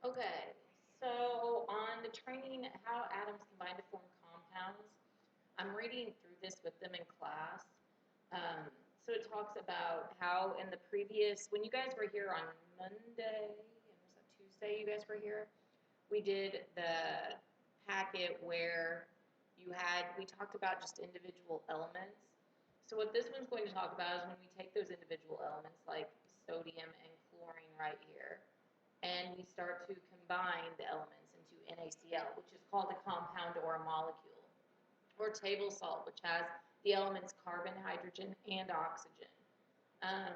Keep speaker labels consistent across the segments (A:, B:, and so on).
A: Okay, so on the training, how atoms combine to form compounds, I'm reading through this with them in class. So it talks about how in the previous, when you guys were here on Monday, and was that Tuesday you guys were here? We did the packet where we talked about just individual elements. So what this one's going to talk about is when we take those individual elements like sodium and chlorine right here, and we start to combine the elements into NaCl, which is called a compound or a molecule, or table salt, which has the elements carbon, hydrogen, and oxygen. Um,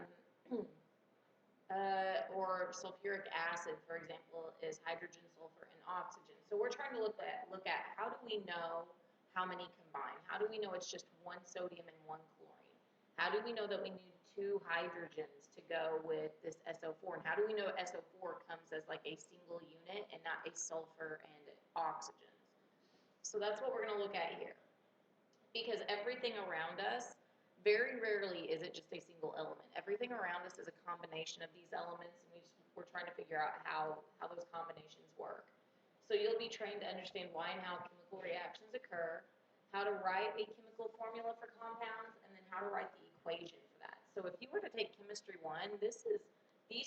A: or sulfuric acid, for example, is hydrogen, sulfur, and oxygen. So we're trying to look at how do we know how many combine? How do we know it's just one sodium and one chlorine? How do we know that we need two hydrogens to go with this SO4? And how do we know SO4 comes as like a single unit and not a sulfur and oxygens? So that's what we're going to look at here. Because everything around us, very rarely is it just a single element. Everything around us is a combination of these elements, and we're trying to figure out how those combinations work. So you'll be trained to understand why and how chemical reactions occur, how to write a chemical formula for compounds, and then how to write the equation for that. So if you were to take Chemistry 1, these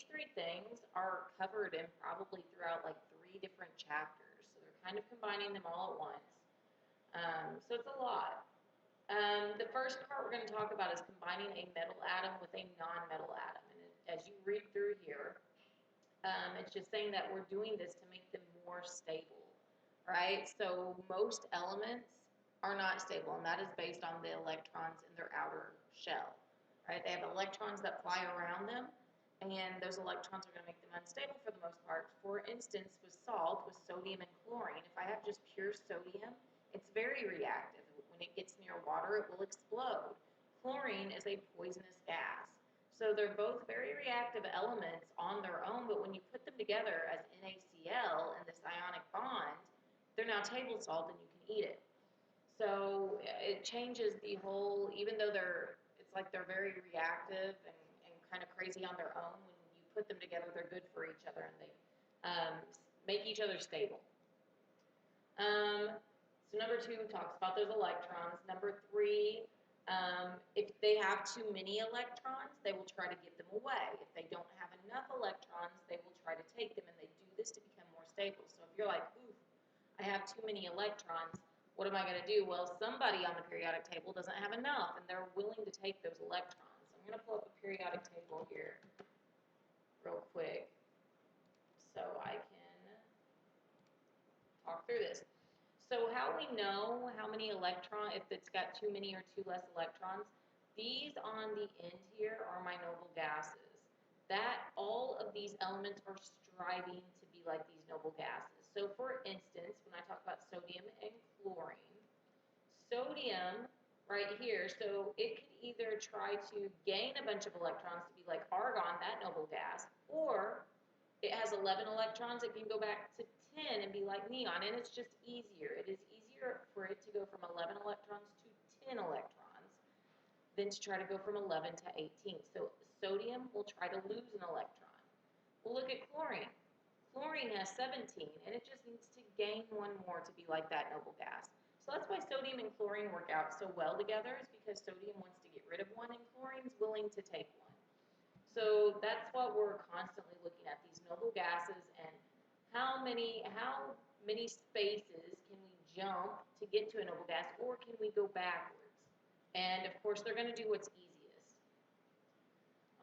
A: three things are covered in probably throughout like 3 different chapters. So they're kind of combining them all at once. So it's a lot. The first part we're going to talk about is combining a metal atom with a non-metal atom. And as you read through here, it's just saying that we're doing this to make them more stable, right? So most elements are not stable, and that is based on the electrons in their outer shell, right? They have electrons that fly around them, and those electrons are going to make them unstable for the most part. For instance, with salt, with sodium and chlorine, if I have just pure sodium, it's very reactive. When it gets near water, it will explode. Chlorine is a poisonous gas. So they're both very reactive elements on their own, but when you put them together as NaCl in this ionic bond, they're now table salt and you can eat it. So it changes the whole, even though it's like they're very reactive and kind of crazy on their own, when you put them together, they're good for each other and they make each other stable. So number 2 talks about those electrons. Number 3, if they have too many electrons, they will try to give them away. If they don't have enough electrons, they will try to take them, and they do this to become more stable. So if you're like, ooh, I have too many electrons, what am I going to do? Well, somebody on the periodic table doesn't have enough, and they're willing to take those electrons. So I'm going to pull up a periodic table here real quick so I can talk through this. So how we know how many if it's got too many or too less electrons, these on the end here are my noble gases. That all of these elements are striving to be like these noble gases. So for instance, when I talk about sodium and chlorine, sodium right here, so it could either try to gain a bunch of electrons to be like argon, that noble gas, or it has 11 electrons. It can go back to 10 and be like neon, and it's just easier. It is easier for it to go from 11 electrons to 10 electrons than to try to go from 11 to 18. So sodium will try to lose an electron. We'll look at chlorine. Chlorine has 17, and it just needs to gain one more to be like that noble gas. So that's why sodium and chlorine work out so well together, is because sodium wants to get rid of one, and chlorine's willing to take one. So that's what we're constantly looking at, these noble gases, and how many spaces can we jump to get to a noble gas, or can we go backwards? And of course, they're going to do what's easiest.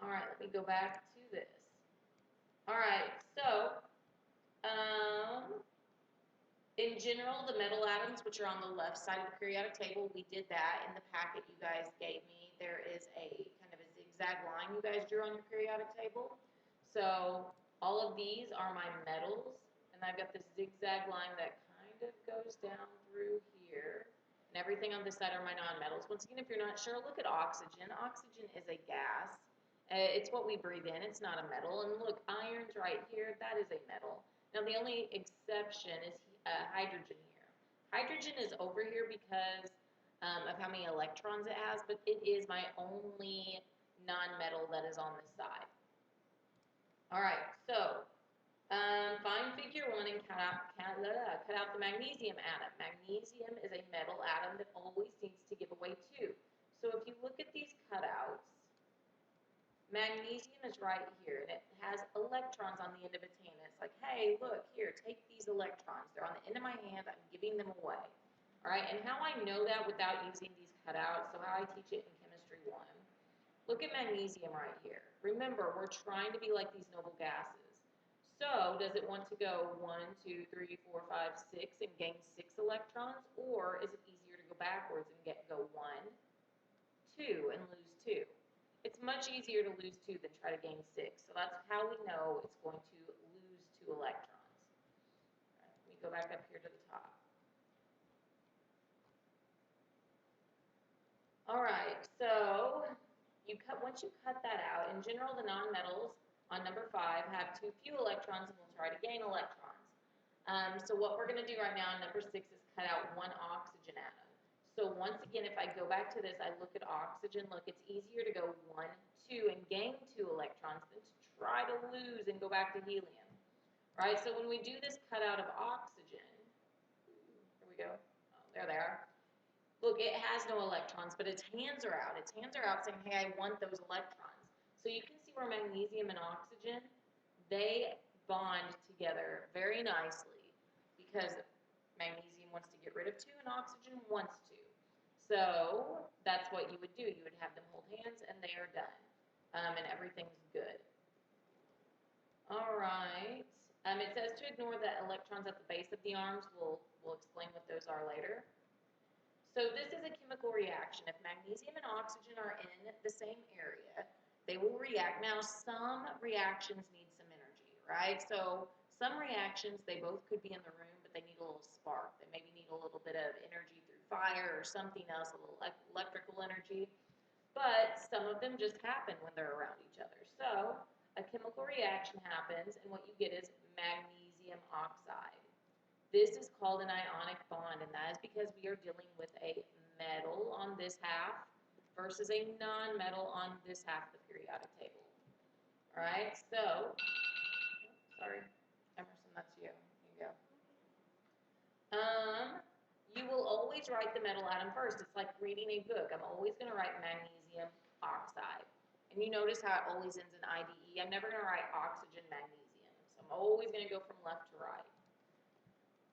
A: All right, let me go back to this. All right, so in general, the metal atoms, which are on the left side of the periodic table, we did that in the packet you guys gave me. There is a kind of a zigzag line you guys drew on your periodic table. So all of these are my metals, and I've got this zigzag line that kind of goes down through here, and everything on this side are my nonmetals. Once again, if you're not sure, look at oxygen. Oxygen is a gas. It's what we breathe in. It's not a metal. And look, iron's right here. That is a metal. Now, the only exception is hydrogen here. Hydrogen is over here because of how many electrons it has, but it is my only nonmetal that is on this side. All right, so find figure cut out the magnesium atom. Magnesium is a metal atom that always needs to give away 2. So if you look at these cutouts, magnesium is right here, and it has electrons on the end of its hand. It's like, hey, look, here, take these electrons. They're on the end of my hand. I'm giving them away. All right, and how I know that without using these cutouts, so how I teach it in Chemistry 1, look at magnesium right here. Remember, we're trying to be like these noble gases. So does it want to go 1, 2, 3, 4, 5, 6 and gain 6 electrons? Or is it easier to go backwards and go 1, 2 and lose 2? It's much easier to lose 2 than try to gain 6. So that's how we know it's going to lose 2 electrons. All right, let me go back up here to the top. All right, so once you cut that out, in general, the nonmetals on number 5 have too few electrons and will try to gain electrons. So what we're going to do right now in number 6 is cut out 1 oxygen atom. So once again, if I go back to this, I look at oxygen. Look, it's easier to go 1, 2 and gain 2 electrons than to try to lose and go back to helium. Right? So when we do this cut out of oxygen, here we go. Oh, there they are. Look, it has no electrons, but its hands are out. Its hands are out saying, hey, I want those electrons. So you can see where magnesium and oxygen, they bond together very nicely because magnesium wants to get rid of 2 and oxygen wants to. So that's what you would do. You would have them hold hands and they are done. And everything's good. All right. It says to ignore the electrons at the base of the arms. We'll explain what those are later. So this is a chemical reaction. If magnesium and oxygen are in the same area, they will react. Now, some reactions need some energy, right? So some reactions, they both could be in the room, but they need a little spark. They maybe need a little bit of energy through fire or something else, a little electrical energy. But some of them just happen when they're around each other. So a chemical reaction happens, and what you get is magnesium oxide. This is called an ionic bond, and that is because we are dealing with a metal on this half versus a non-metal on this half of the periodic table. All right, so, sorry, Emerson, that's you. Here you go. You will always write the metal atom first. It's like reading a book. I'm always going to write magnesium oxide. And you notice how it always ends in IDE. I'm never going to write oxygen magnesium. So I'm always going to go from left to right.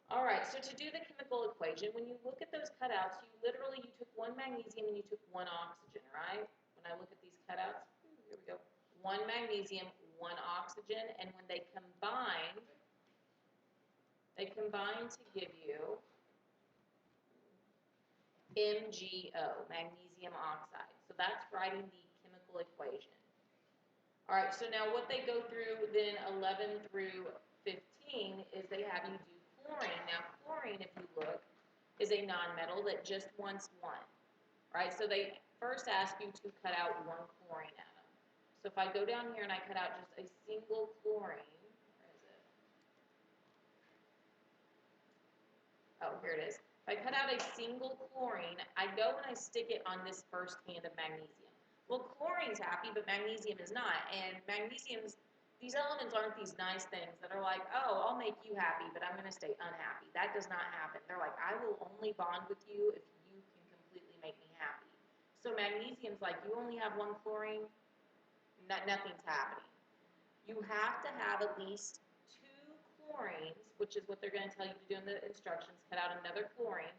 A: All right, so to do the chemical equation, when you look at those cutouts, you took 1 magnesium and you took 1 oxygen, right? When I look at these cutouts, here we go. 1 magnesium, 1 oxygen, and when they combine to give you MgO, magnesium oxide. So that's writing the chemical equation. All right, so now what they go through then 11 through 15 is they have you do chlorine. Now, chlorine, if you look, is a nonmetal that just wants 1, right? So they first ask you to cut out 1 chlorine atom. So if I go down here and I cut out just a single chlorine, where is it? Oh, here it is. If I cut out a single chlorine, I go and I stick it on this first hand of magnesium. Well, chlorine's happy, but magnesium is not. And these elements aren't these nice things that are like, oh, I'll make you happy, but I'm going to stay unhappy. That does not happen. They're like, I will only bond with you if you can completely make me happy. So magnesium's like, you only have 1 chlorine, nothing's happening. You have to have at least 2 chlorines, which is what they're going to tell you to do in the instructions, cut out another chlorine,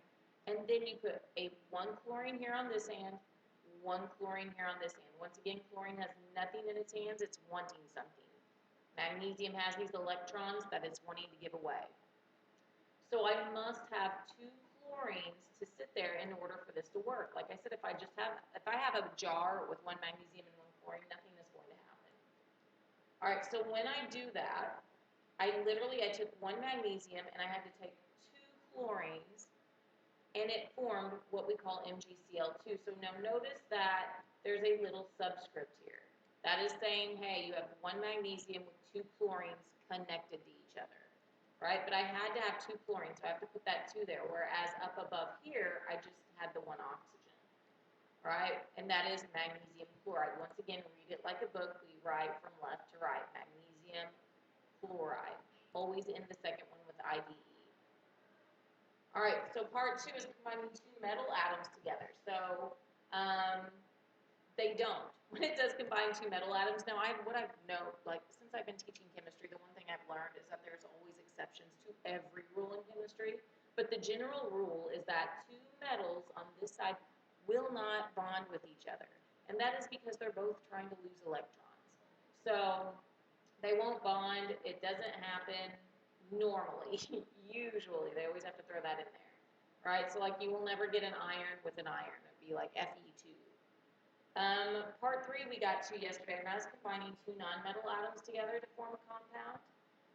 A: and then you put 1 chlorine here on this hand, 1 chlorine here on this hand. Once again, chlorine has nothing in its hands, it's wanting something. Magnesium has these electrons that it's wanting to give away. So I must have 2 chlorines to sit there in order for this to work. Like I said, if I have a jar with 1 magnesium and 1 chlorine, nothing is going to happen. All right, so when I do that, I took 1 magnesium and I had to take 2 chlorines, and it formed what we call MgCl2. So now notice that there's a little subscript here. That is saying, hey, you have 1 magnesium with 2 chlorines connected to each other, right? But I had to have 2 chlorines, so I have to put that 2 there, whereas up above here, I just had the 1 oxygen, right? And that is magnesium chloride. Once again, read it like a book. We write from left to right, magnesium chloride. Always end the second one with IDE. All right, so part 2 is combining 2 metal atoms together. So they don't. When it does combine 2 metal atoms, now what I've known, like since I've been teaching chemistry, the one thing I've learned is that there's always exceptions to every rule in chemistry. But the general rule is that 2 metals on this side will not bond with each other. And that is because they're both trying to lose electrons. So they won't bond. It doesn't happen normally. Usually. They always have to throw that in there. Right? So like you will never get an iron with an iron. It would be like Fe2. Part 3 we got to yesterday, and that's combining 2 nonmetal atoms together to form a compound.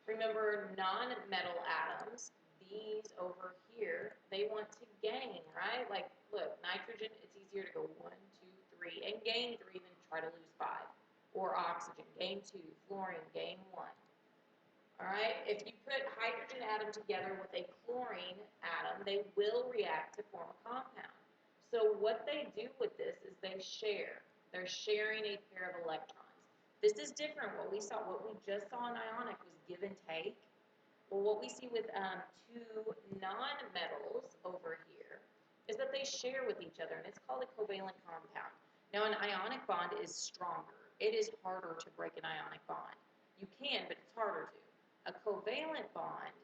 A: Remember, non-metal atoms, these over here, they want to gain, right? Like, look, nitrogen, it's easier to go 1, 2, 3, and gain 3 than try to lose 5. Or oxygen, gain 2, fluorine, gain 1. All right, if you put hydrogen atom together with a chlorine atom, they will react to form a compound. So what they do with this is they share. They're sharing a pair of electrons. This is different. What we just saw in ionic was give and take. Well, what we see with 2 non-metals over here is that they share with each other, and it's called a covalent compound. Now, an ionic bond is stronger. It is harder to break an ionic bond. You can, but it's harder to. A covalent bond,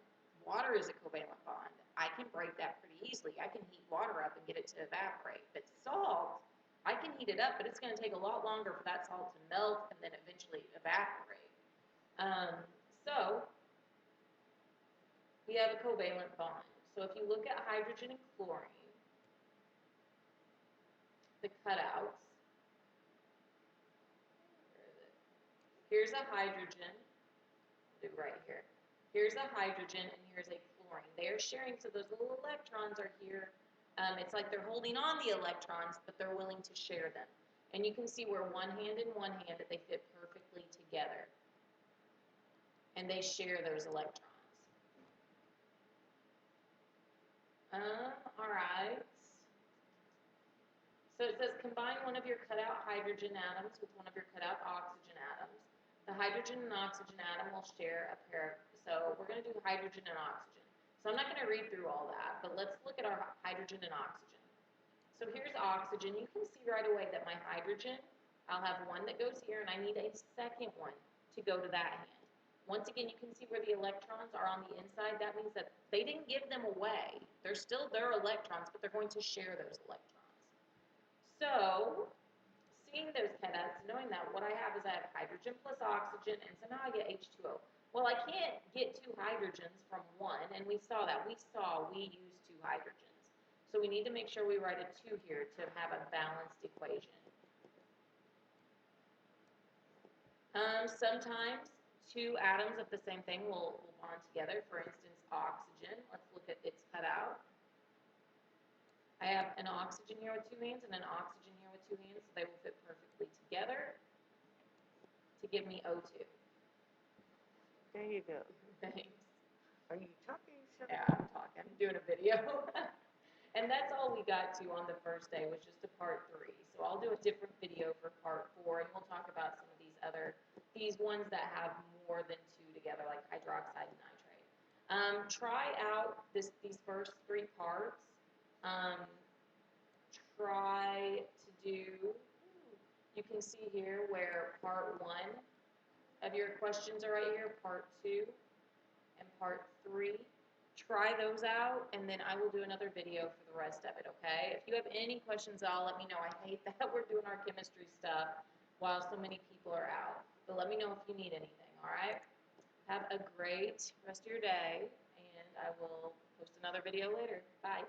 A: water is a covalent bond. I can break that pretty easily. I can heat water up and get it to evaporate. But salt, I can heat it up, but it's going to take a lot longer for that salt to melt and then eventually evaporate. So we have a covalent bond. So if you look at hydrogen and chlorine, the cutouts, where is it? Here's a hydrogen, do right here. Here's a hydrogen and here's a chlorine. They're sharing, so those little electrons are here. It's like they're holding on the electrons, but they're willing to share them. And you can see where one hand in one hand, they fit perfectly together. And they share those electrons. All right. So it says combine one of your cutout hydrogen atoms with one of your cutout oxygen atoms. The hydrogen and oxygen atom will share a pair. So we're going to do hydrogen and oxygen. So I'm not going to read through all that, but let's look at our hydrogen and oxygen. So here's oxygen. You can see right away that my hydrogen, I'll have one that goes here, and I need a second one to go to that hand. Once again, you can see where the electrons are on the inside. That means that they didn't give them away. They're still their electrons, but they're going to share those electrons. So seeing those cutouts, knowing that, what I have is I have hydrogen plus oxygen, and so now I get H2O. Well, I can't get 2 hydrogens from one, and we saw that. We use 2 hydrogens. So we need to make sure we write a 2 here to have a balanced equation. Sometimes 2 atoms of the same thing will bond together. For instance, oxygen. Let's look at its cutout. I have an oxygen here with 2 hands and an oxygen here with 2 hands, so they will fit perfectly together to give me O2.
B: There you go.
A: Thanks.
B: Are you talking?
A: Yeah, I'm talking. I'm doing a video. And that's all we got to on the first day, was just a part 3. So I'll do a different video for part 4, and we'll talk about some of these ones that have more than 2 together, like hydroxide and nitrate. Try out these first 3 parts. Try to do, you can see here where part 1 of your questions are right here, part 2 and part 3. Try those out, and then I will do another video for the rest of it, okay? If you have any questions at all, let me know. I hate that we're doing our chemistry stuff while so many people are out. But let me know if you need anything, all right? Have a great rest of your day, and I will post another video later. Bye.